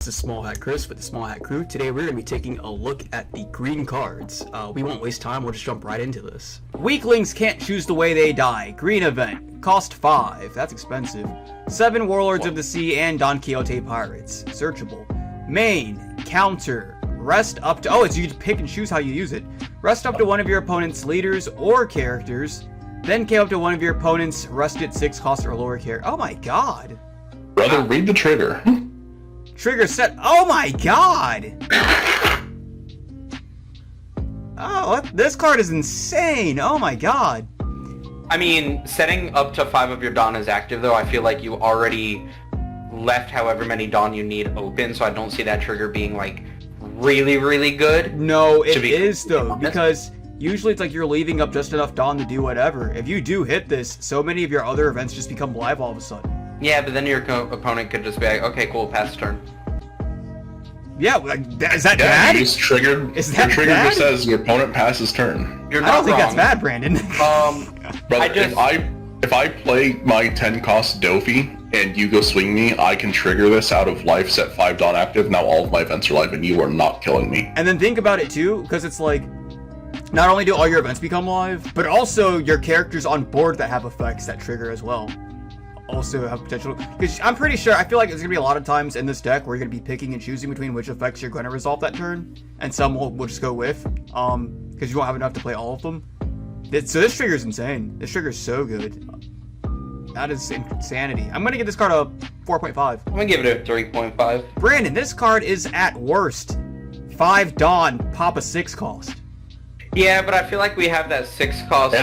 is Small Hat Chris with the Small Hat Crew. Today we're going to be taking a look at the green cards. We won't waste time, we'll just jump right into this. Weaklings can't choose the way they die. Green event. Cost 5. That's expensive. 7 Warlords of the Sea and Don Quixote Pirates. Searchable. Main. Counter. Rest up to... Oh, it's you can pick and choose how you use it. Rest up to one of your opponent's leaders or characters. Then KO up to one of your opponent's rest at 6 cost or lower character. Oh my god. Brother, read the trigger. Trigger set. Oh my god! Oh, this card is insane. Oh my god. I mean, setting up to 5 of your Dawn is active, though. I feel like you already left however many Dawn you need open, so I don't see that trigger being, like, really, really good. No, it is, though, because usually it's like you're leaving up just enough Dawn to do whatever. If you do hit this, so many of your other events just become live all of a sudden. Yeah, but then your opponent could just be like, okay, cool, pass turn. Yeah, like, is that bad? You just triggered. Is that your trigger bad? just says your opponent passes turn. You're I not don't think wrong. that's bad, Brandon. Brother, if I play my 10 cost Dofi and you go swing me, I can trigger this out of life, set 5 Dawn active, now all of my events are live and you are not killing me. And then think about it too, because it's like, not only do all your events become live, but also your characters on board that have effects that trigger as well also have potential. Because I'm pretty sure, I feel like there's going to be a lot of times in this deck where you're going to be picking and choosing between which effects you're going to resolve that turn, and some will just go with, because you won't have enough to play all of them. So this trigger is insane. This trigger is so good. That is insanity. I'm going to give this card a 4.5. I'm going to give it a 3.5. Brandon, this card is at worst 5 Dawn, pop a 6 cost. Yeah, but I feel like we have that 6 cost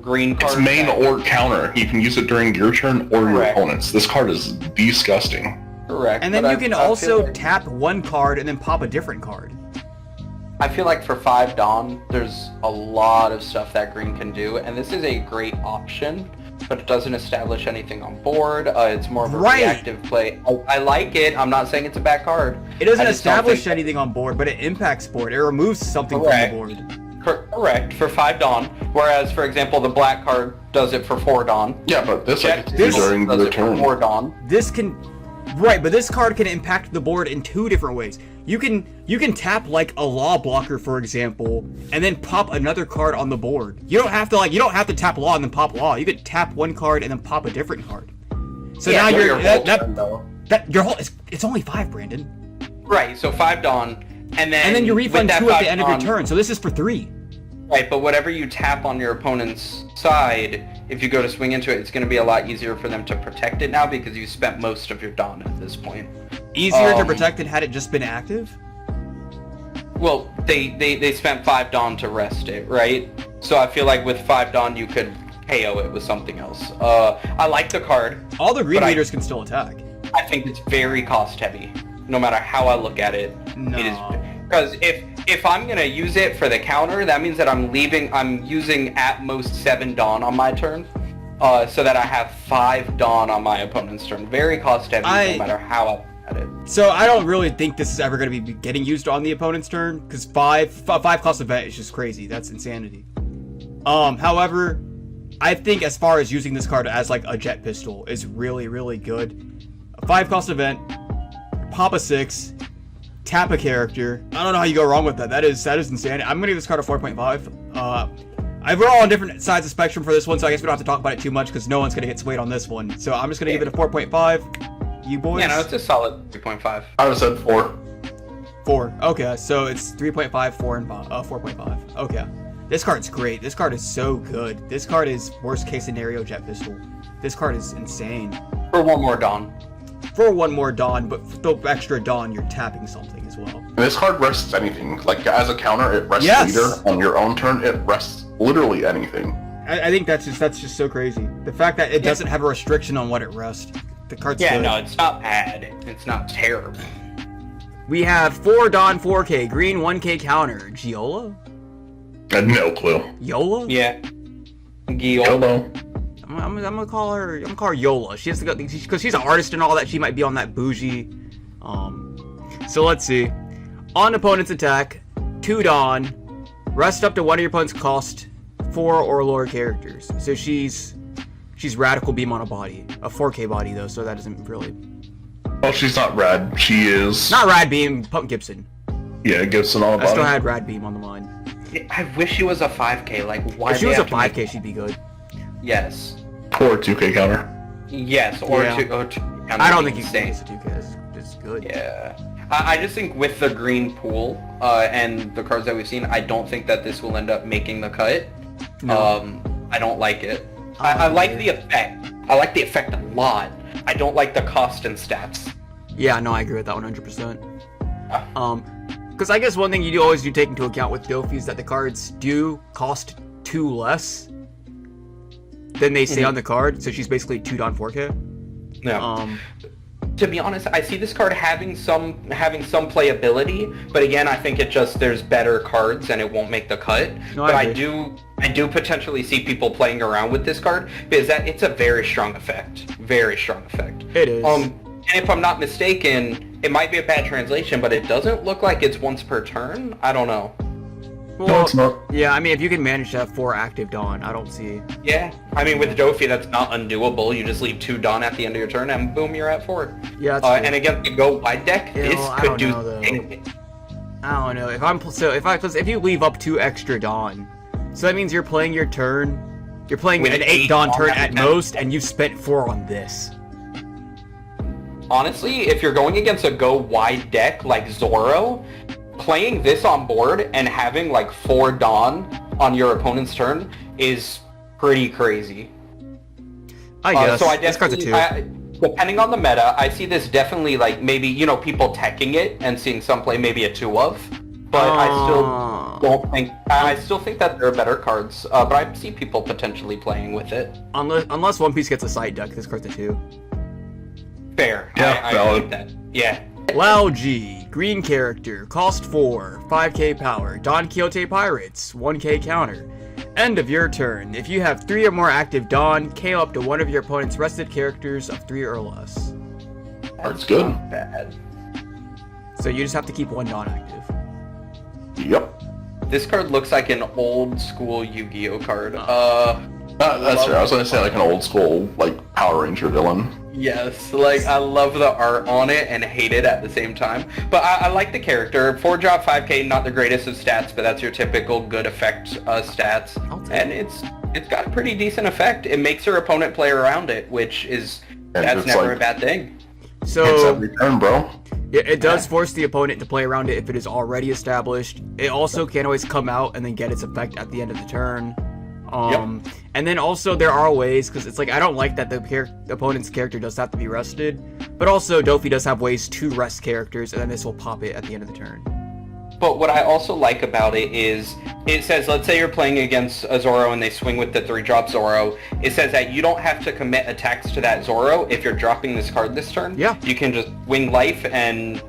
green card. It's main or counter. You can use it during your turn or your Correct. opponent's. This card is disgusting. Correct. And then but you can I feel also like, tap one card and then pop a different card. I feel like for 5 Dawn, there's a lot of stuff that green can do, and this is a great option, but it doesn't establish anything on board. It's more of a reactive play. I like it. I'm not saying it's a bad card. It doesn't establish anything on board, but it impacts board. It removes something from the board. Correct, for 5 Dawn, whereas, for example, the black card does it for 4 Dawn. Yeah, but this I can do This during does the it for turn. 4 Dawn. This can... Right, but this card can impact the board in 2 different ways. You can tap like a law blocker, for example, and then pop another card on the board. You don't have to tap law and then pop law. You could tap one card and then pop a different card. So yeah, now your whole that your whole it's only 5, Brandon. Right, so 5 Dawn, and then you refund 2 at the end of your Dawn, turn. So this is for 3. Right, but whatever you tap on your opponent's side, if you go to swing into it, it's going to be a lot easier for them to protect it now because you spent most of your Dawn at this point. Easier to protect it had it just been active? Well, they spent 5 Dawn to rest it, right? So I feel like with 5 Dawn you could KO it with something else. I like the card. All the green leaders can still attack. I think it's very cost heavy, no matter how I look at it. No. It is, because if I'm gonna use it for the counter, that means that I'm using at most 7 Dawn on my turn, so that I have 5 Dawn on my opponent's turn. Very cost heavy, no matter how I look at it. So I don't really think this is ever going to be getting used on the opponent's turn, because 5 cost event is just crazy. That's insanity. However, I think as far as using this card as like a jet pistol is really, really good. A 5 cost event, pop a 6, tap a character. I don't know how you go wrong with that. That is insane. I'm gonna give this card a 4.5. We're all on different sides of the spectrum for this one, so I guess we don't have to talk about it too much because no one's gonna get swayed on this one. So I'm just gonna give it a 4.5. You boys? Yeah, no, it's a solid 3.5. I would have said 4. 4. Okay, so it's 3.5, 4, and 4.5. Okay. This card's great. This card is so good. This card is worst case scenario jet pistol. This card is insane. For 1 more Dawn. For 1 more Dawn, but for the extra Dawn, you're tapping something as well. And this card rests anything. Like, as a counter, it rests leader. On your own turn, it rests literally anything. I think that's just so crazy. The fact that it doesn't have a restriction on what it rests. The card's good. No, it's not bad. It's not terrible. We have 4 Dawn 4K, green 1K counter. Giola? I had no clue. Yola? Yeah. Giola. Hello. I'm gonna call her Yola. She has to go because she's an artist and all that. She might be on that bougie. So let's see. On opponent's attack, 2 Dawn. Rest up to one of your opponent's cost 4 or lower characters. So she's radical beam on a body, a 4K body though. So that doesn't really Oh, she's not Rad. She is... Not Rad Beam, Pump Gibson. Yeah, Gibson on the bottom. I still had Rad Beam on the line. I wish she was a 5K. Like, why? If she was a 5K, she'd be good. Yes. Or a 2K counter. Yes, or Yeah. I don't think you can say use a 2K. It's good. Yeah. I just think with the green pool and the cards that we've seen, I don't think that this will end up making the cut. No. I don't like it. I like the effect. I like the effect a lot. I don't like the cost and stats. Yeah, no, I agree with that 100%. Because I guess one thing you always do take into account with Dofi is that the cards do cost 2 less than they say on the card, so she's basically 2 Don 4K. Yeah. To be honest, I see this card having some playability, but again, I think there's better cards and it won't make the cut. No, but I do potentially see people playing around with this card because it's a very strong effect. Very strong effect. It is. And if I'm not mistaken, it might be a bad translation, but it doesn't look like it's once per turn. I don't know. Well, No, it's not. yeah, I mean, if you can manage to have 4 active Dawn, I don't see... Yeah, I mean, with Dofi, that's not undoable. You just leave 2 Dawn at the end of your turn, and boom, you're at 4. Yeah, that's true. And against the Go Wide deck, this could do... I don't know. If you leave up 2 extra Dawn, so that means you're playing your turn... You're playing With an 8 Dawn turn at most, and you spent 4 on this. Honestly, if you're going against a Go Wide deck like Zoro, playing this on board and having like 4 Dawn on your opponent's turn is pretty crazy. I guess. So I this card's a definitely, 2. depending on the meta, I see this definitely like maybe, people teching it and seeing some play maybe a 2 of. But I still think that there are better cards. But I see people potentially playing with it. Unless One Piece gets a side deck, this card's a 2. Fair. Yeah, I valid. like that. Yeah. Lao G, green character, cost 4, 5k power, Don Quixote Pirates, 1k counter. End of your turn. If you have 3 or more active Dawn, KO up to one of your opponent's rested characters of 3 or less. That's good. Not bad. So you just have to keep 1 Dawn active. Yep. This card looks like an old school Yu-Gi-Oh card. That's fair. I was gonna say like an old school like Power Ranger villain. Yes, like I love the art on it and hate it at the same time. But I like the character. 4-drop 5k, not the greatest of stats, but that's your typical good effect stats. And it's got a pretty decent effect. It makes your opponent play around it, which is that's never a bad thing. So it's every turn, bro. It does force the opponent to play around it if it is already established. It also can always come out and then get its effect at the end of the turn. And then also there are ways, because it's like I don't like that the opponent's character does have to be rested, but also Dofi does have ways to rest characters, and then this will pop it at the end of the turn. But what I also like about it is, it says, let's say you're playing against a Zoro and they swing with the 3-drop Zoro, it says that you don't have to commit attacks to that Zoro if you're dropping this card this turn. Yeah. You can just wing life and...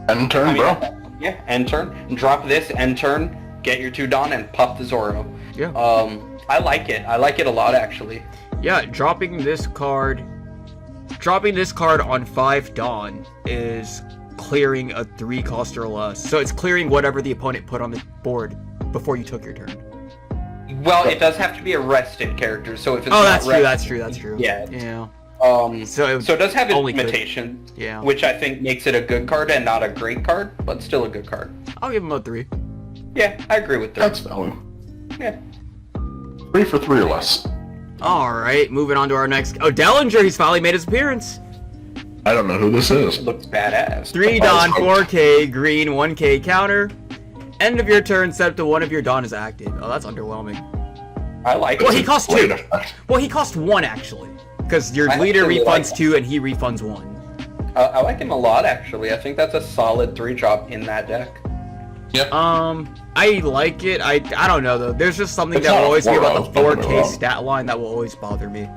End turn, bro. Yeah, end turn. Drop this, end turn, get your 2 Dawn, and pop the Zoro. Yeah. I like it. I like it a lot, actually. Yeah, dropping this card on 5 Dawn is clearing a 3 cost or less. So it's clearing whatever the opponent put on the board before you took your turn. Well, it does have to be a rested character, so if it's that's true. Yeah. Yeah. So it does have its only limitations, yeah. which I think makes it a good card and not a great card, but still a good card. I'll give him a 3. Yeah, I agree with that. That's valid. Yeah. 3 for 3 or less. Alright, moving on to our next... Oh, Dellinger, he's finally made his appearance! I don't know who this is. It looks badass. 3 Dawn, 4k, green, 1k counter. End of your turn, set up to one of your Dawn is active. Oh, that's underwhelming. I like Well, it. he cost 2. Great effect. Well, he cost 1, actually. Because your I leader actually refunds like 2 and he refunds 1. I like him a lot, actually. I think that's a solid 3-drop in that deck. Yep. I like it. I don't know, though. There's just something It's that will not always be about the 4, 4k stat line that will always bother me.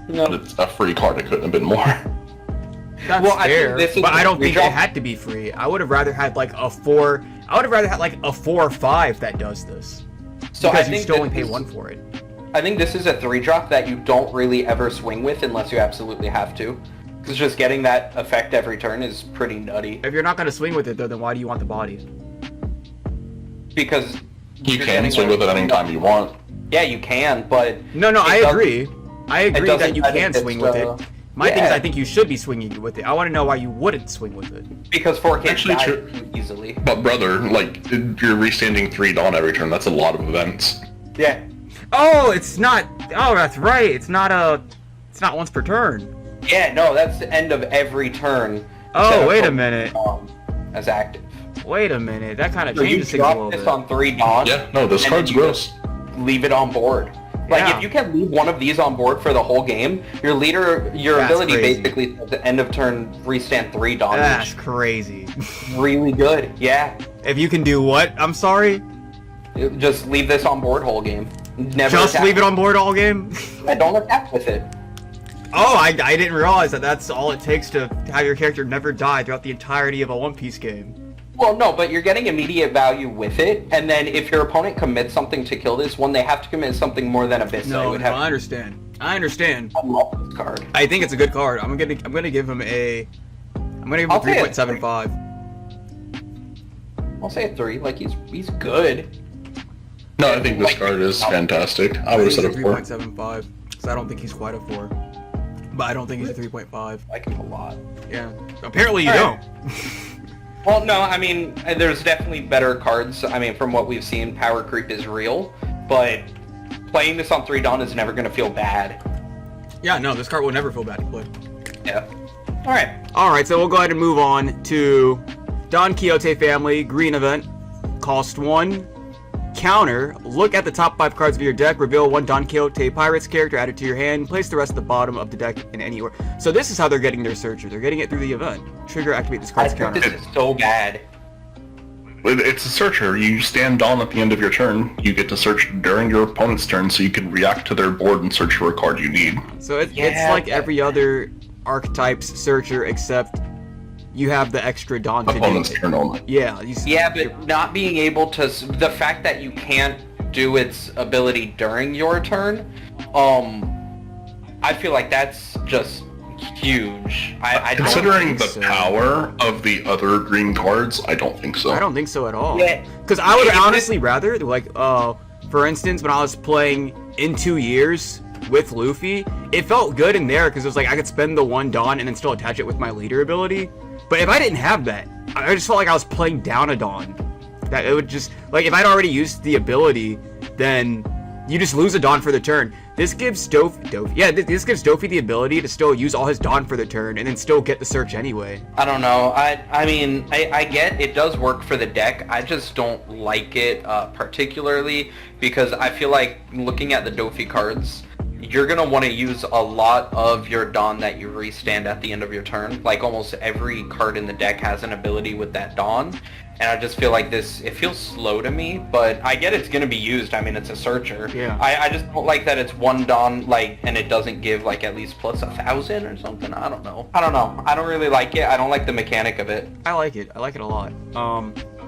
No. But it's a free card. It couldn't have been more. That's Well, I think fair, this is but I don't think it redrop. had to be free. I would have rather had like a 4... I would have rather had like a 4 or 5 that does this. So because I you think still only that pay this- 1 for it. I think this is a 3-drop that you don't really ever swing with unless you absolutely have to. Because just getting that effect every turn is pretty nutty. If you're not going to swing with it, though, then why do you want the body? Because... You you're can getting swing with it anytime you want. Yeah, you can, but... No, I agree. I agree that doesn't- you I can think swing it's, with it. My thing is, I think you should be swinging with it. I want to know why you wouldn't swing with it. Because 4 can't Actually, die true. easily. But brother, like, you're restanding 3 Dawn every turn. That's a lot of events. Yeah. Oh, it's not. Oh, that's right. It's not once per turn. Yeah, no, that's the end of every turn. Oh, wait a minute. As active. Wait a minute. That kind of So you changes things a little drop this bit. on 3 Dawn. Yeah, no, this and card's then you gross. just Leave it on board. Like, Yeah. if you can leave one of these on board for the whole game, your That's ability crazy. basically at the end of turn restand 3 Dawn. That's crazy. Really good. Yeah. If you can do what? I'm sorry? Just leave this on board whole game. Never Just attack leave it with on board all game? I don't attack with it. Oh, I didn't realize that that's all it takes to have your character never die throughout the entirety of a One Piece game. Well, no, but you're getting immediate value with it, and then if your opponent commits something to kill this one, they have to commit something more than Abyss. No, I understand. I understand. I love this card. I think it's a good card. I'm gonna give him a 3.75. I'll say a 3. Like, he's good. No, I think this card is fantastic. I would have said a 4. 3.75 because I don't think he's quite a 4, but I don't think he's a 3.5. I like him a lot. Yeah. Apparently you All right. don't. Well, no, I mean, there's definitely better cards. I mean, from what we've seen, power creep is real, but playing this on 3 Dawn is never going to feel bad. Yeah, no, this card will never feel bad to play. Yeah. Alright. Alright, so we'll go ahead and move on to Don Quixote family, green event, cost 1. Counter, look at the top 5 cards of your deck, reveal 1 Don Quixote Pirates character, add it to your hand, place the rest at the bottom of the deck in any order. So this is how they're getting their searcher. They're getting it through the event. Trigger, activate this I card's think counter. this is so bad. It's a searcher. You stand Dawn at the end of your turn. You get to search during your opponent's turn, so you can react to their board and search for a card you need. So it's Yeah. like every other archetype's searcher, except you have the extra Dawn to do Opponent's it. turn only. Yeah. Yeah, but not being able to... The fact that you can't do its ability during your turn, I feel like that's just huge. I don't Considering think the so. power of the other green cards, I don't think so. I don't think so at all. Yeah. Because I would If honestly rather, like, for instance, when I was playing In 2 Years with Luffy, it felt good in there because it was like I could spend the 1 Dawn and then still attach it with my leader ability. But if I didn't have that, I just felt like I was playing down a Dawn. That it would just, like, if I'd already used the ability, then you just lose a Dawn for the turn. This gives this gives Dofy the ability to still use all his Dawn for the turn and then still get the search anyway. I don't know. I mean, I get it does work for the deck. I just don't like it particularly because I feel like looking at the Dofy cards, you're going to want to use a lot of your Dawn that you restand at the end of your turn. Like almost every card in the deck has an ability with that Dawn. And I just feel like it feels slow to me, but I get it's going to be used. I mean, it's a searcher. Yeah. I just don't like that it's 1 Dawn, like, and it doesn't give, like, at least plus 1,000 or something. I don't know. I don't really like it. I don't like the mechanic of it. I like it. I like it a lot.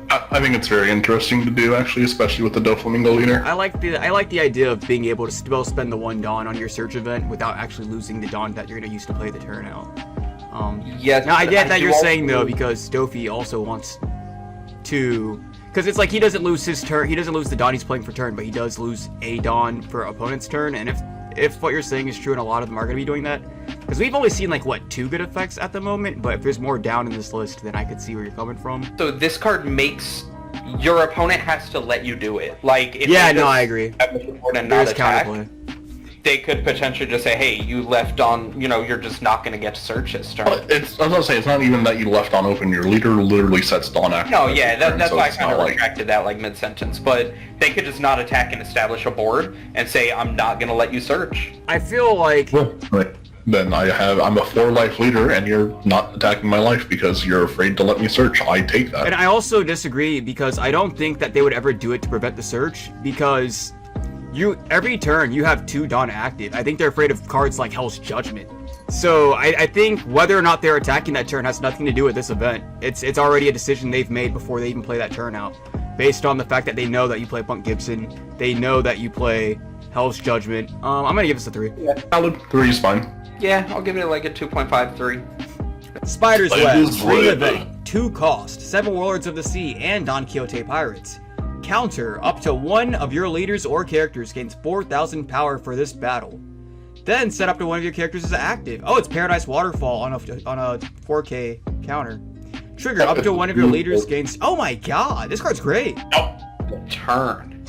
I think it's very interesting to do, actually, especially with the Doflamingo leader. I like the idea of being able to still spend the 1 Dawn on your search event without actually losing the Dawn that you're going to use to play the turn out. Yes. Now I get that do you're saying also- though because Dofy also wants to, because it's like he doesn't lose his turn, he doesn't lose the Dawn he's playing for turn, but he does lose a Dawn for opponent's turn. And if what you're saying is true, and a lot of them are going to be doing that, because we've only seen like what 2 good effects at the moment, but if there's more down in this list, then I could see where you're coming from. So this card makes your opponent has to let you do it. Like if Yeah, they no, just I agree. have the board and There's not attack, counterplay. they could potentially just say, "Hey, you left on. You know, you're just not going to get to search this turn." But I was gonna say, it's not even that you left on open. Your leader literally sets Dawn active. No, yeah, every turn, that's so why I it's kind of not like- retracted that like mid-sentence. But they could just not attack and establish a board and say, "I'm not going to let you search." I feel like Right. Then I'm a 4-life leader, and you're not attacking my life because you're afraid to let me search. I take that. And I also disagree because I don't think that they would ever do it to prevent the search, because every turn you have 2 Dawn active. I think they're afraid of cards like Hell's Judgment. So I think whether or not they're attacking that turn has nothing to do with this event. It's already a decision they've made before they even play that turn out, based on the fact that they know that you play Punk Gibson, they know that you play Hell's Judgment. I'm gonna give this a 3. Valid. 3 is fine. Yeah, I'll give it like a 2.53. Spider's It Web, is green red. event, 2 cost, 7 Warlords of the Sea, and Don Quixote Pirates. Counter, up to 1 of your leaders or characters gains 4,000 power for this battle. Then set up to one of your characters as active. Oh, it's Paradise Waterfall on a 4K counter. Trigger up to one of your leaders gains. Oh my god, this card's great. Turn.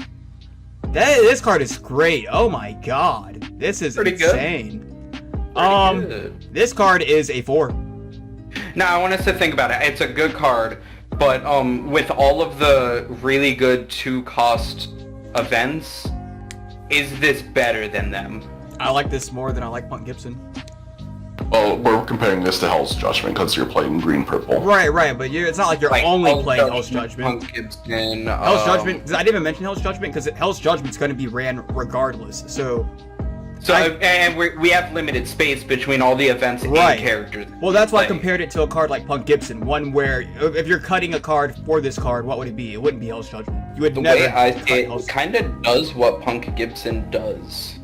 This card is great. Oh my god, this is Pretty insane. Good. This card is a 4. Now I want us to think about it. It's a good card, but with all of the really good 2-cost events, is this better than them? I like this more than I like Punk Gibson. Well, we're comparing this to Hell's Judgment because you're playing green-purple. Right, but it's not like you're only playing Hell's Judgment. Punk Gibson, Hell's Judgment, I didn't even mention Hell's Judgment because Hell's Judgment's going to be ran regardless, and we have limited space between all the events and characters. Well, that's why I compared it to a card like Punk Gibson, one where if you're cutting a card for this card, what would it be? It wouldn't be Hell's Judgment. You would never. The way I see it, kind of does what Punk Gibson does.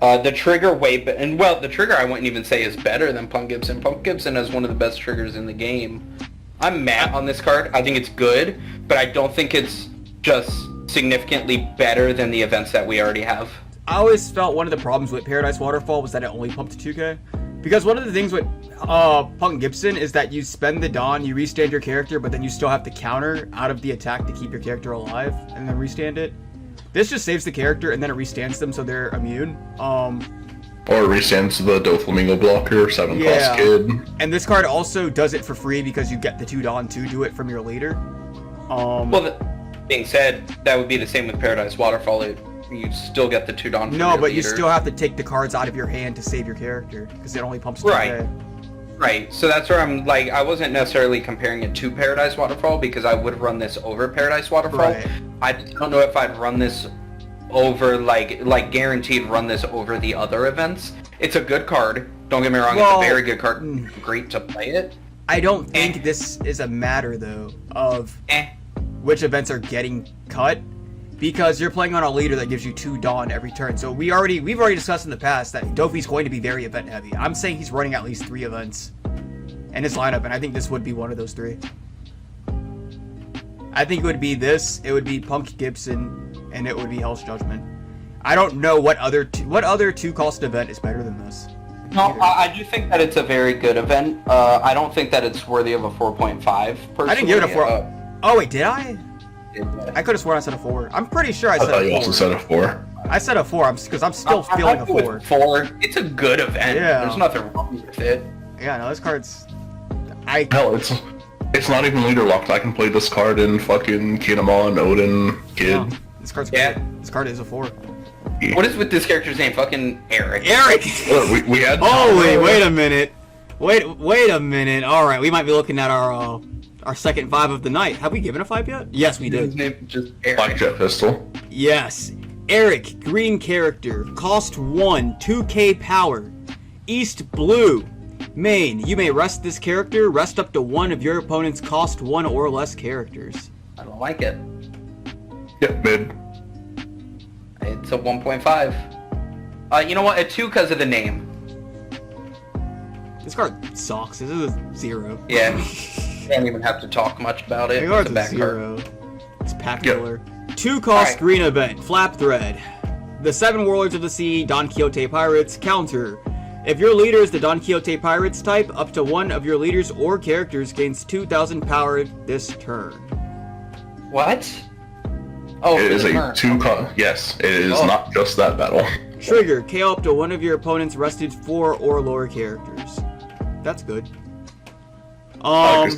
The trigger the trigger I wouldn't even say is better than Punk Gibson. Punk Gibson is one of the best triggers in the game. I'm mad on this card. I think it's good, but I don't think it's just significantly better than the events that we already have. I always felt one of the problems with Paradise Waterfall was that it only pumped to 2K. Because one of the things with Punk Gibson is that you spend the Dawn, you restand your character, but then you still have to counter out of the attack to keep your character alive, and then restand it. This just saves the character, and then it restands them so they're immune. Or restands the Doflamingo blocker, 7-cost kid. And this card also does it for free because you get the 2 Dawn to do it from your leader. Well, that being said, that would be the same with Paradise Waterfall. You still get the 2 Dawn from your but leader. You still have to take the cards out of your hand to save your character because it only pumps 2K. Right, so that's where I'm like, I wasn't necessarily comparing it to Paradise Waterfall because I would run this over Paradise Waterfall. Right. I don't know if I'd run this over, like guaranteed run this over the other events. It's a good card. Don't get me wrong, it's a very good card. Great to play it. I don't think this is a matter, though, of which events are getting cut. Because you're playing on a leader that gives you 2 Dawn every turn. So we've already discussed in the past that Dofi's going to be very event heavy. I'm saying he's running at least 3 events in his lineup, and I think this would be one of those 3. I think it would be this, it would be Punk Gibson, and it would be Hell's Judgment. I don't know what other 2-cost event is better than this. No, I do think that it's a very good event. I don't think that it's worthy of a 4.5 personally. I didn't give it a 4. Oh wait, did I? I could have sworn I said a 4. I'm pretty sure I said a 4. I thought you also said a 4. I said a 4 because I'm still feeling a 4. 4. It's a good event. Yeah. There's nothing wrong with it. Yeah, no, this card's... Hell, it's not even leader locked. I can play this card in fucking Kinemon, Odin, Kid. No, this card's great. This card is a 4. Yeah. What is with this character's name? Fucking Eric. We had... Oh, wait a minute. Wait a minute. Alright, we might be looking at our second 5 of the night. Have we given a 5 yet? Yes, we did. His name is just Eric. Black Jet Pistol. Yes. Eric, green character. Cost 1, 2k power. East blue. Main, you may rest this character. Rest up to one of your opponent's cost 1 or less characters. I don't like it. Yep, mid. It's a 1.5. You know what? A 2 because of the name. This card sucks. This is a 0. Yeah. Don't even have to talk much about it. It's a 0. It's pack killer. 2-cost green event. Flap Thread. The 7 Warlords of the Sea, Don Quixote Pirates. Counter. If your leader is the Don Quixote Pirates type, up to one of your leaders or characters gains 2,000 power this turn. What? Oh, it is a 2-cost. Yes, it is not just that battle. Trigger. KO up to one of your opponent's rested 4 or lower characters. That's good. I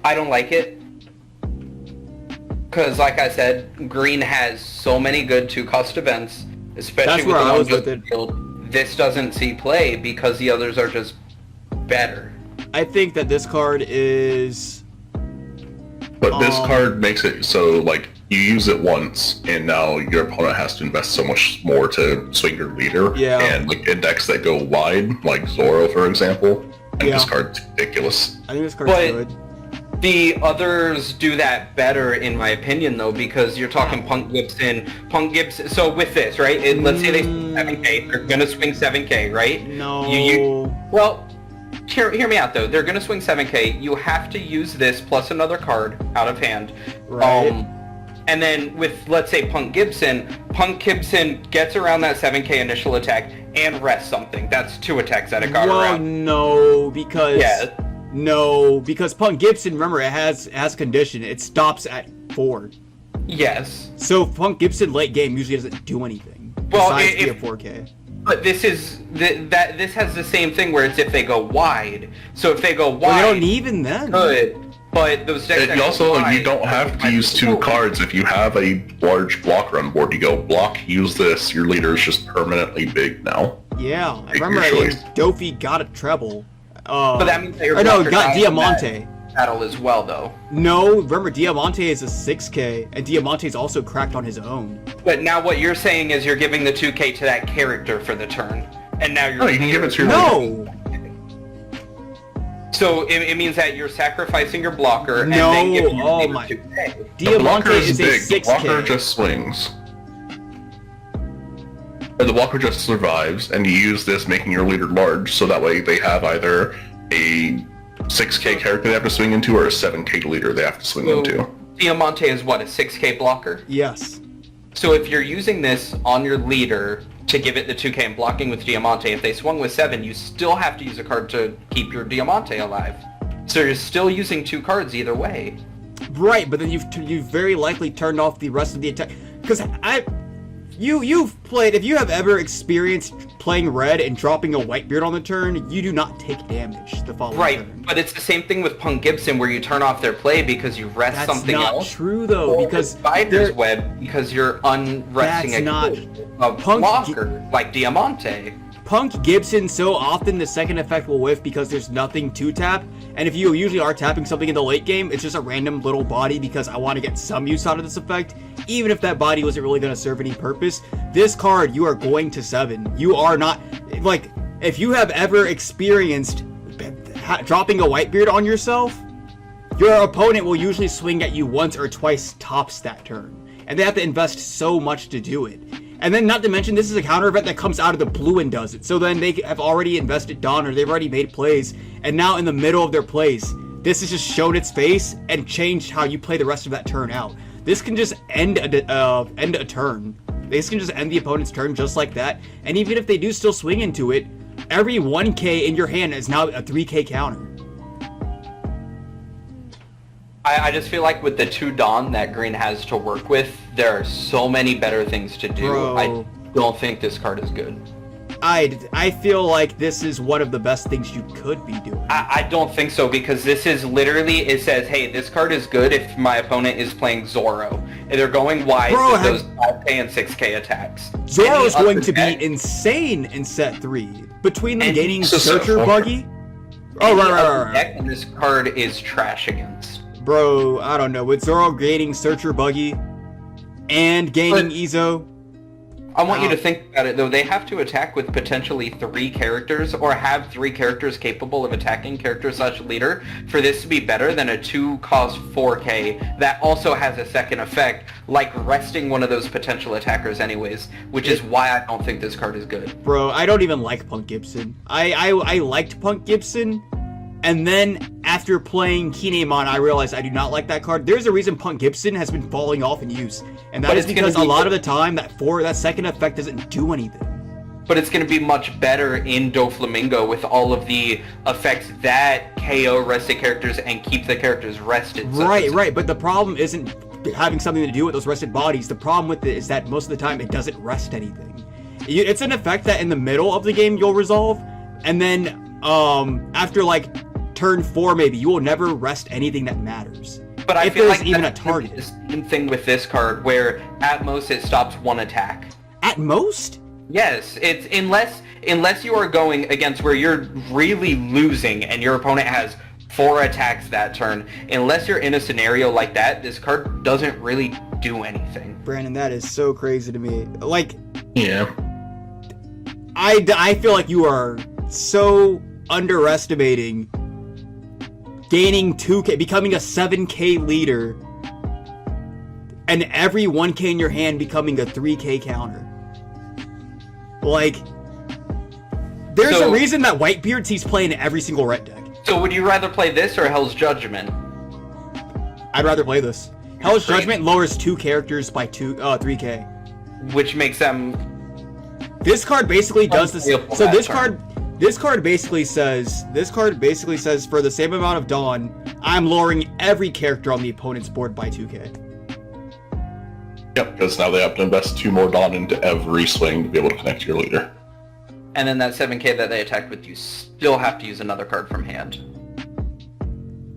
don't like it. Because, like I said, green has so many good 2-cost events, especially with the ones with the field. This doesn't see play because the others are just better. I think that this card is... But this card makes it so, like, you use it once, and now your opponent has to invest so much more to swing your leader. Yeah. And, like, in decks that go wide, like Zoro, for example, and this card's ridiculous. I think this card's good. The others do that better, in my opinion, though, because you're talking Punk Gibson. So with this, right? Let's say they swing 7k. They're gonna swing 7k, right? No. Well, hear me out though. They're gonna swing 7k. You have to use this plus another card out of hand. Right. And then with, let's say, Punk Gibson gets around that 7k initial attack and rests something. That's 2 attacks that it got around. No, because Punk Gibson, remember, it has condition. It stops at 4. Yes. So Punk Gibson late game usually doesn't do anything. Well, besides be a 4k. But this has the same thing where it's if they go wide. So if they go wide, they don't even then. Good. But those decks And also, you don't have to use 2 cards. If you have a large blocker on board, you go block, use this. Your leader is just permanently big now. Yeah, I remember Dofi got a treble. But that means that your got Diamante. Battle as well, though. No, remember Diamante is a 6k, and Diamante is also cracked on his own. But now what you're saying is you're giving the 2k to that character for the turn, and now you're. No, you can give it to your No. So it means that you're sacrificing your blocker and then giving your leader 2k. Diamante is a big. 6k. The blocker just swings. Or the blocker just survives, and you use this making your leader large, so that way they have either a 6k character they have to swing into or a 7k leader they have to swing into. Diamante is what, a 6k blocker? Yes. So if you're using this on your leader to give it the 2k and blocking with Diamante, if they swung with 7, you still have to use a card to keep your Diamante alive. So you're still using 2 cards either way. Right, but then you've very likely turned off the rest of the attack. Because you've played, if you have ever experienced playing red and dropping a Whitebeard on the turn, you do not take damage the following turn. Right, but it's the same thing with Punk Gibson where you turn off their play because you rest something else. That's not true though, because Spider's Web because you're unresting a blocker like Diamante. Punk Gibson, so often the second effect will whiff because there's nothing to tap, and if you usually are tapping something in the late game, it's just a random little body because I want to get some use out of this effect, even if that body wasn't really going to serve any purpose. This card, you are going to 7. You are not, like, if you have ever experienced dropping a Whitebeard on yourself, your opponent will usually swing at you once or twice tops that turn, and they have to invest so much to do it. And then, not to mention, this is a counter event that comes out of the blue and does it. So then they have already invested Dawn, or they've already made plays, and now in the middle of their plays, this has just shown its face and changed how you play the rest of that turn out. This can just end a turn. This can just end the opponent's turn just like that. And even if they do still swing into it, every 1k in your hand is now a 3k counter. I just feel like with the 2 Dawn that green has to work with, there are so many better things to do. Bro. I don't think this card is good. I feel like this is one of the best things you could be doing. I don't think so, because this is literally, it says, hey, this card is good if my opponent is playing Zoro. And they're going wide with those 5k and 6k attacks. Zoro is going to be insane in set 3. Between them gaining Searcher Buggy. Oh, right. And this card is trash against. Bro, I don't know. With Zoro gaining Searcher Buggy and gaining Izo. I want you to think about it, though. They have to attack with potentially 3 characters, or have 3 characters capable of attacking character/leader, for this to be better than a 2-cost 4k that also has a second effect, like resting one of those potential attackers anyways, which is why I don't think this card is good. Bro, I don't even like Punk Gibson. I liked Punk Gibson, and then after playing Kinemon, I realized I do not like that card. There's a reason Punk Gibson has been falling off in use, and that is because a lot of the time that second effect doesn't do anything. But it's going to be much better in Doflamingo with all of the effects that KO rested characters and keep the characters rested. Right, but the problem isn't having something to do with those rested bodies. The problem with it is that most of the time it doesn't rest anything. It's an effect that in the middle of the game you'll resolve, and then after like turn 4 maybe, you will never rest anything that matters. But I if feel there's like even a target. The same thing with this card, where at most it stops 1 attack. At most? Yes, it's unless you are going against where you're really losing and your opponent has 4 attacks that turn. Unless you're in a scenario like that, this card doesn't really do anything. Brandon, that is so crazy to me. Like, yeah, I feel like you are so underestimating gaining 2k, becoming a 7k leader, and every 1k in your hand becoming a 3k counter. Like, there's a reason that Whitebeard sees play in every single red deck. So would you rather play this or Hell's Judgment? I'd rather play this. Hell's Judgment lowers 2 characters by 3k. Which makes them... This card basically does this. So this turn. card basically says for the same amount of Dawn, I'm lowering every character on the opponent's board by 2k. Yep, because now they have to invest 2 more Dawn into every swing to be able to connect to your leader. And then that 7k that they attacked with, you still have to use another card from hand.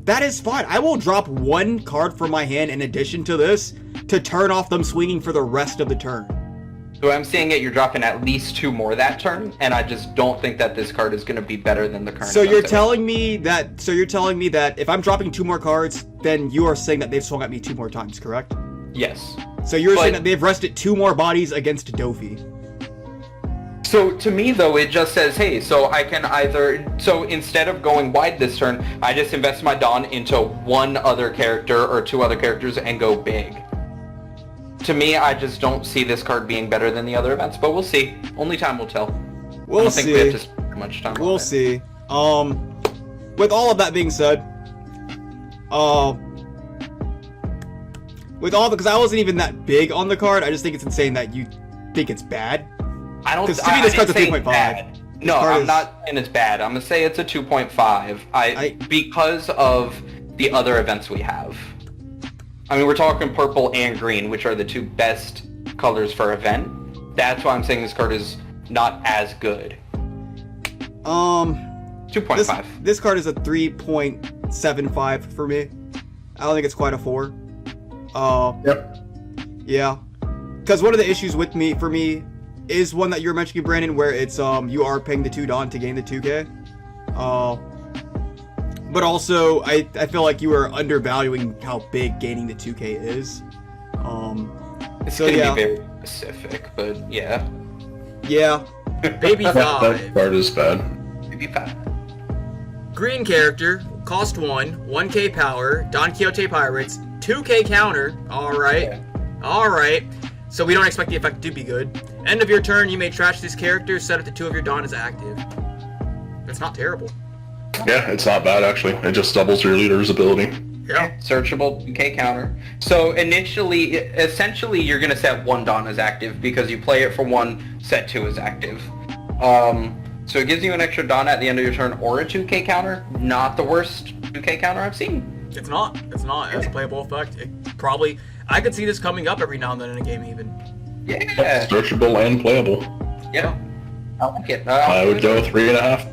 That is fine. I will drop 1 card from my hand in addition to this to turn off them swinging for the rest of the turn. So I'm seeing it, you're dropping at least 2 more that turn, and I just don't think that this card is going to be better than the current. So you're telling me that if I'm dropping 2 more cards, then you are saying that they've swung at me 2 more times, correct? Yes. So you're saying that they've rested 2 more bodies against Dofi. So to me though, it just says, hey, so I can so instead of going wide this turn, I just invest my Dawn into 1 other character or 2 other characters and go big. To me, I just don't see this card being better than the other events, but we'll see. Only time will tell. We'll I don't see. think we have to spend much time We'll on see. With all of that being said, because I wasn't even that big on the card, I just think it's insane that you think it's bad. I don't. Because to me, this card's a 3.5. No, I'm not saying it's bad. I'm gonna say it's a 2.5. Because of the other events we have. I mean, we're talking purple and green, which are the 2 best colors for event. That's why I'm saying this card is not as good. 2.5. This card is a 3.75 for me. I don't think it's quite a 4. Yep. Yeah. Because one of the issues for me is one that you were mentioning, Brandon, where it's you are paying the 2 Dawn to gain the 2k. But also, I feel like you are undervaluing how big gaining the 2k is. It's gonna be very specific, but yeah. Yeah. Baby 5. That card is bad. Baby 5. Green character, cost 1, 1k power, Don Quixote Pirates, 2k counter. Alright. Alright. So we don't expect the effect to be good. End of your turn, you may trash this character, set up to 2 of your Dawn as active. That's not terrible. Yeah, it's not bad actually. It just doubles your leader's ability. Yeah. Searchable UK counter. So essentially, you're gonna set 1 Dawn as active because you play it for 1, set 2 as active. So it gives you an extra Dawn at the end of your turn or a 2k counter. Not the worst 2k counter I've seen. It's not. It's a playable effect. I could see this coming up every now and then in a game even. Yeah. Searchable and playable. Yeah. I like it. I would go 3.5.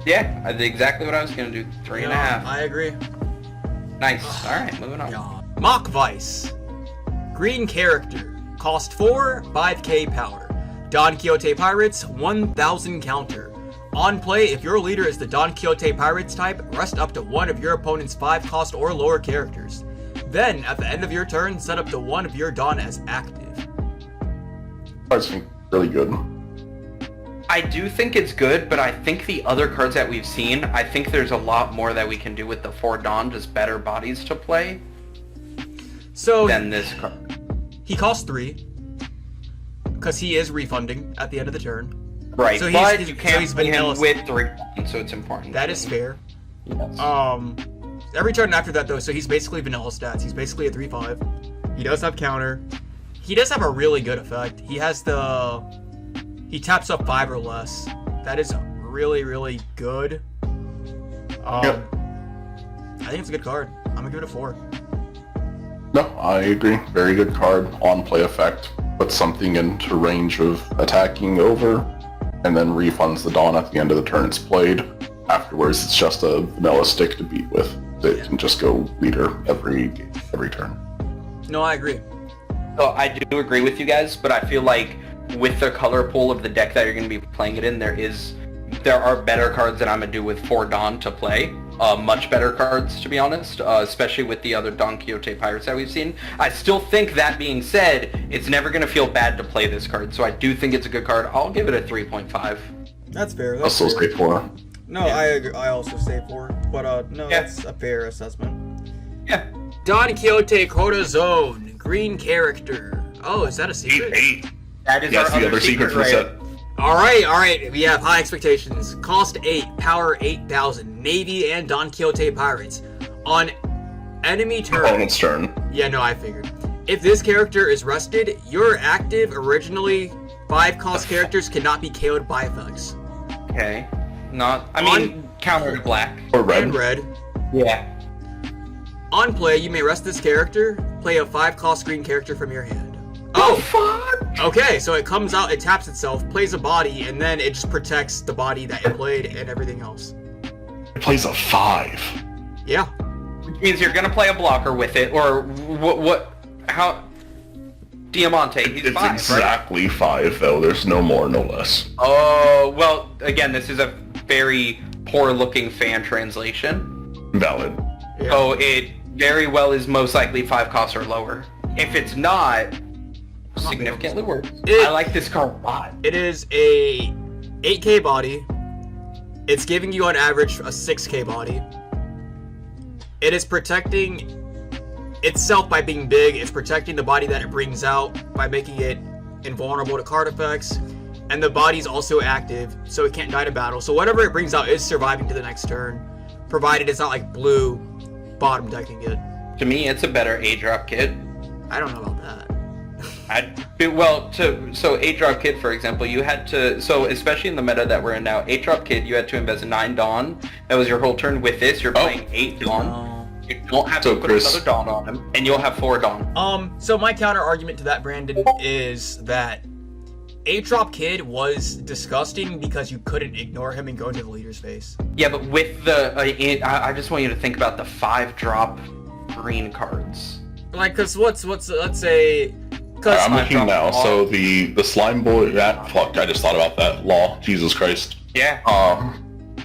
Yeah, I did exactly what I was gonna do. 3.5. I agree. Nice. Alright, moving on. Machvise. Green character. Cost 4, 5k power. Don Quixote Pirates, 1000 counter. On play, if your leader is the Don Quixote Pirates type, rest up to 1 of your opponent's 5 cost or lower characters. Then, at the end of your turn, set up to 1 of your Dawn as active. That's really good. I do think it's good, but I think the other cards that we've seen, I think there's a lot more that we can do with the 4 Dawn, just better bodies to play than this card. He costs 3, because he is refunding at the end of the turn. Right, so you can't play him with 3, so it's important. That is fair. Yes. Every turn after that, though, so he's basically vanilla stats. He's basically a 3/5. He does have counter. He does have a really good effect. He has he taps up 5 or less. That is really, really good. Yep. I think it's a good card. I'm gonna give it a 4. No, I agree. Very good card. On play effect. Puts something into range of attacking over, and then refunds the Dawn at the end of the turn it's played. Afterwards, it's just a vanilla stick to beat with. It can just go leader every turn. No, I agree. So I do agree with you guys, but I feel like with the color pool of the deck that you're going to be playing it in, there are better cards that I'm going to do with 4 Dawn to play. Much better cards, to be honest, especially with the other Don Quixote Pirates that we've seen. I still think, that being said, it's never going to feel bad to play this card, so I do think it's a good card. I'll give it a 3.5. That's fair. I'll still say 4. No, yeah. I agree. I also say 4, but no, yeah. That's a fair assessment. Yeah. Don Quixote Corazon, green character. Oh, is that a secret? 8. That is the other secret for the set. Alright, we have high expectations. Cost 8, power 8,000, Navy and Don Quixote Pirates. On Enemy turn. Opponent's turn. Yeah, no, I figured. If this character is rested, your active, originally 5-cost characters cannot be KO'd by effects. Okay. I mean, counter to black. Or red. And red. Yeah. On play, you may rest this character, play a 5-cost green character from your hand. Oh, fuck! Okay, so it comes out, it taps itself, plays a body, and then it just protects the body that it played and everything else. It plays a 5. Yeah. Which means you're gonna play a blocker with it, or how... Diamante, he's It's 5, exactly 5, though. There's no more, no less. Oh, well, again, this is a very poor-looking fan translation. Valid. Yeah. So it very well is most likely 5 costs or lower. If it's not, significantly worse. I like this card a lot. It is a 8k body. It's giving you on average a 6k body. It is protecting itself by being big. It's protecting the body that it brings out by making it invulnerable to card effects. And the body's also active, so it can't die to battle. So whatever it brings out is surviving to the next turn, provided it's not like blue bottom decking it. To me, it's a better A-drop kit. I don't know about that. So 8-drop kid, for example, you had to, so especially in the meta that we're in now, 8-drop kid, you had to invest 9 Dawn. That was your whole turn. With this, you're playing 8 Dawn. You don't have to put another Dawn on him, and you'll have 4 Dawn. So my counter argument to that, Brandon, is that 8-drop kid was disgusting because you couldn't ignore him and go into the leader's face. Yeah, but with the, I just want you to think about the 5-drop green cards. Like, cause let's say, cause I'm looking now. So the slime boy. Fuck! I just thought about that. Law. Jesus Christ. Yeah.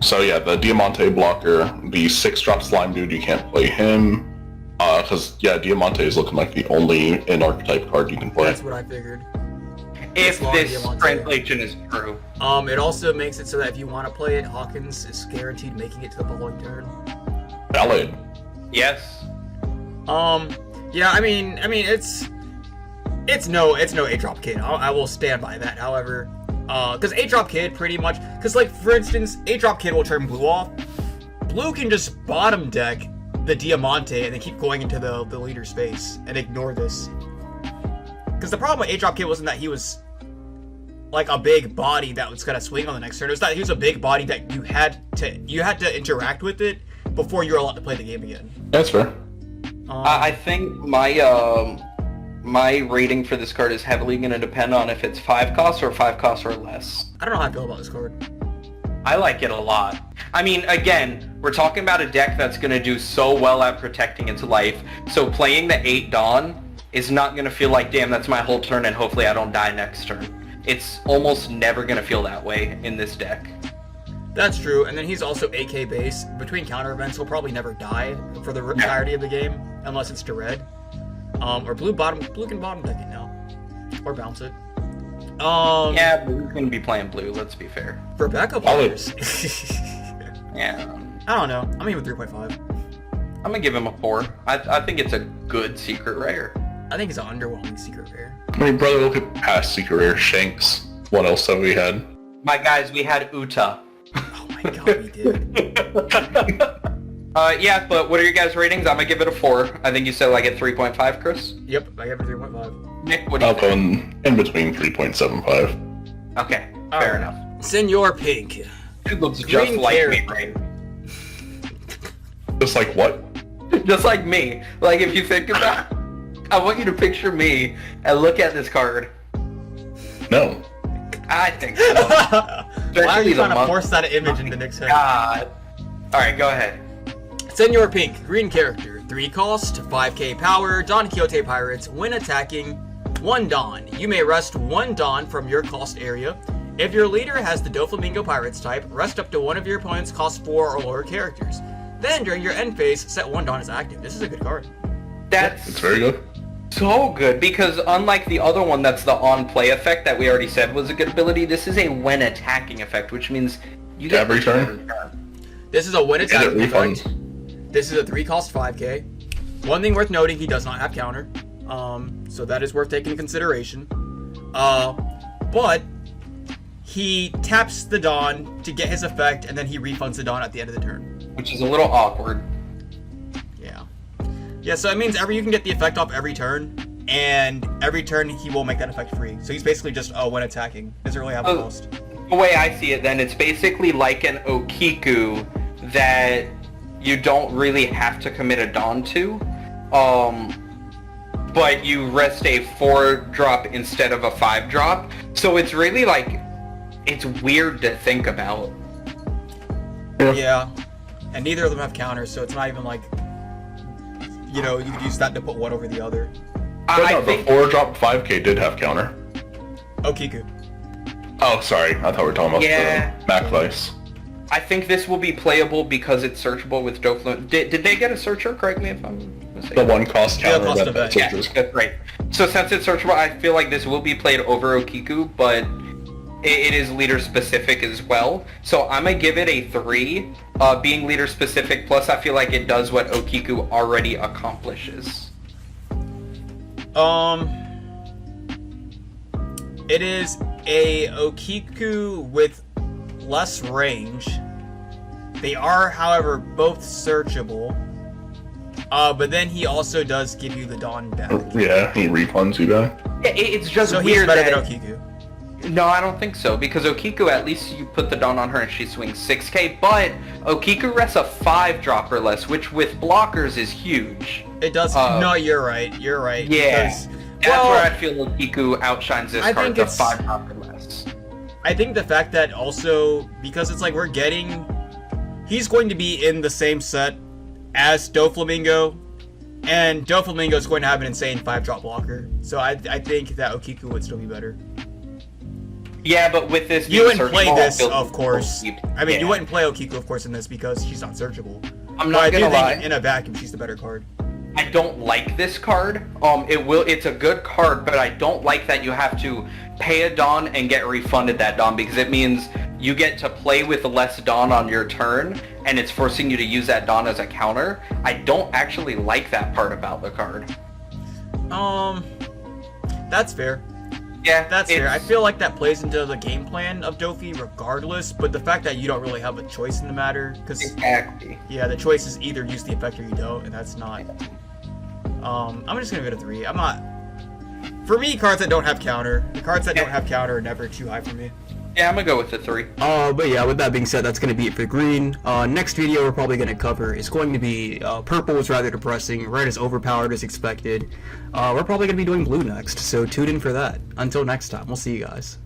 So yeah, the Diamante blocker, the 6-drop slime dude, you can't play him. Cause yeah, Diamante is looking like the only in-archetype card you can play. that's what I figured. If this Diamante. translation is true. It also makes it so that if you want to play it, Hawkins is guaranteed making it to the following turn. Valid. Yes. Yeah, I mean, it's no 8-drop kid. I will stand by that. However, because 8-drop kid pretty much, because like for instance, 8-drop kid will turn blue off. Blue can just bottom deck the Diamante and then keep going into the leader space and ignore this. Because the problem with 8-drop kid wasn't that he was like a big body that was gonna swing on the next turn. It was that he was a big body that you had to interact with it before you were allowed to play the game again. That's fair. I think my rating for this card is heavily going to depend on if it's 5 costs or 5 costs or less. I don't know how I feel about this card. I like it a lot. I mean, again, we're talking about a deck that's going to do so well at protecting its life, so playing the 8 Dawn is not going to feel like, damn, that's my whole turn and hopefully I don't die next turn. It's almost never going to feel that way in this deck. That's true, and then he's also AK base. Between counter events, he'll probably never die for the entirety of the game, unless it's to red. Or blue can bottom deck it now. Or bounce it. Yeah, but we're going to be playing blue, let's be fair. For backup players. Yeah. I don't know. I'm even 3.5. I'm going to give him a 4. I think it's a good secret rare. I think it's an underwhelming secret rare. I mean, brother, look at past secret rare Shanks. What else have we had? My guys, we had Uta. Oh my god, we did. Yeah, but what are your guys' ratings? I'm gonna give it a 4. I think you said like at 3.5, Chris? Yep, I gave it 3.5. Nick, what do you I'll go think? in between 3.75. Okay, fair enough. Senor Pink. It looks just Green like carrot. me, right? Just like what? Just like me. Like if you think about I want you to picture me and look at this card. No. I think so. Why are you trying to force that image into Nick's head? God. Alright, go ahead. Senor Pink, green character, 3 cost, 5k power, Don Quixote Pirates. When attacking, 1 Dawn. You may rest 1 Dawn from your cost area. If your leader has the Doflamingo Pirates type, rest up to one of your opponent's cost 4 or lower characters. Then during your end phase, set 1 Dawn as active. This is a good card. It's very good. So good, because unlike the other one that's the on-play effect that we already said was a good ability, this is a when attacking effect, which means you get Every turn? This is a when attacking Get it effect. refunds. This is a 3 cost 5k. One thing worth noting, he does not have counter. So that is worth taking into consideration. But he taps the Dawn to get his effect, and then he refunds the Dawn at the end of the turn. which is a little awkward. Yeah. Yeah, so it means you can get the effect off every turn, and every turn he will make that effect free. So he's basically just when attacking. Doesn't really have a cost. The way I see it, then, it's basically like an Okiku that you don't really have to commit a Dawn to, but you rest a 4-drop instead of a 5-drop. So it's really like, it's weird to think about. Yeah, and neither of them have counters, so it's not even like, you know, you could use that to put one over the other. I think the 4-drop 5k did have counter. Okiku. Oh, sorry. I thought we were talking about the Machvise. I think this will be playable because it's searchable with Doflamingo. Did they get a searcher? Correct me if I'm mistaken. The one cost counter. Cost event. Yeah, right. So since it's searchable, I feel like this will be played over Okiku, but it is leader specific as well. So I'm gonna give it a 3. Being leader specific, plus I feel like it does what Okiku already accomplishes. It is a Okiku with less range. They are, however, both searchable. But then he also does give you the Dawn back. Yeah, he refunds you back. Yeah, it's just so weird he's better that... than Okiku. No, I don't think so, because Okiku, at least you put the Dawn on her and she swings 6k, but Okiku rests a 5-drop or less, which with blockers is huge. It does. No, you're right. You're right. Yeah. Because, That's where I feel Okiku outshines this card to 5-drop or less. I think the fact that also, because it's like he's going to be in the same set as Doflamingo, and Doflamingo is going to have an insane 5-drop blocker. So I think that Okiku would still be better. Yeah, but with this, you wouldn't play this, of course. I mean, you wouldn't play Okiku, of course, in this because she's not searchable. I'm not gonna lie. In a vacuum, she's the better card. I don't like this card. It's a good card, but I don't like that you have to pay a Dawn and get refunded that Dawn, because it means you get to play with less Dawn on your turn, and it's forcing you to use that Dawn as a counter. I don't actually like that part about the card. That's fair. Yeah, that's fair. I feel like that plays into the game plan of Dofi regardless, but the fact that you don't really have a choice in the matter, because exactly. Yeah, the choice is either use the effect or you don't, and that's not. I'm just gonna go to 3. I'm not. For me, cards that don't have counter, the cards that don't have counter are never too high for me. Yeah, I'm gonna go with the 3. But yeah, with that being said, that's gonna be it for green. Next video we're probably gonna cover is going to be purple is rather depressing, red is overpowered as expected. We're probably gonna be doing blue next, so tune in for that. Until next time, we'll see you guys.